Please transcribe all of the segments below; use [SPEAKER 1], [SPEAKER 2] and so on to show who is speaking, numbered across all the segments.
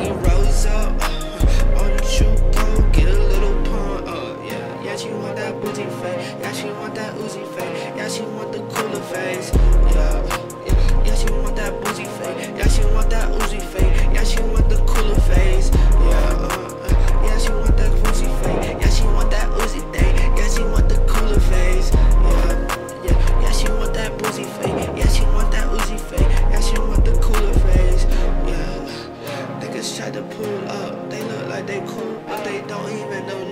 [SPEAKER 1] he rose up. On the shoe pole, get a little pump up. Yeah, she want that booty face. Yeah, she want that Uzi face. Yeah, she want the cooler face. Yeah, she want that booty face. Yeah, she want that Uzi face. Yeah, she want the cooler face. Yeah, she want that Uzi face. Yeah, she want that Uzi thing. Yeah, she want the cooler face. Yeah, she want that boozy face. Yeah, she want that Uzi face. Yeah, she want the cooler face. Yeah, niggas try to pull up. They look like they cool, but they don't even know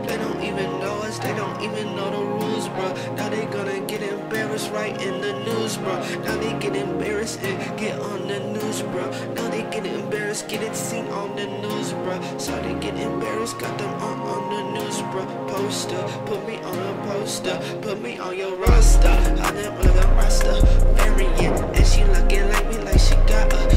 [SPEAKER 1] they don't even know us. They don't even know the rules, bro. Now they gonna get embarrassed right in the news, bro. Now they get embarrassed and get on the news, bro. Now they get embarrassed, get it seen on the news, bro. So they get embarrassed, got them on the news, bro. Poster, put me on a poster, put me on your roster. I never look a roster, variant, and she looking like me like she got a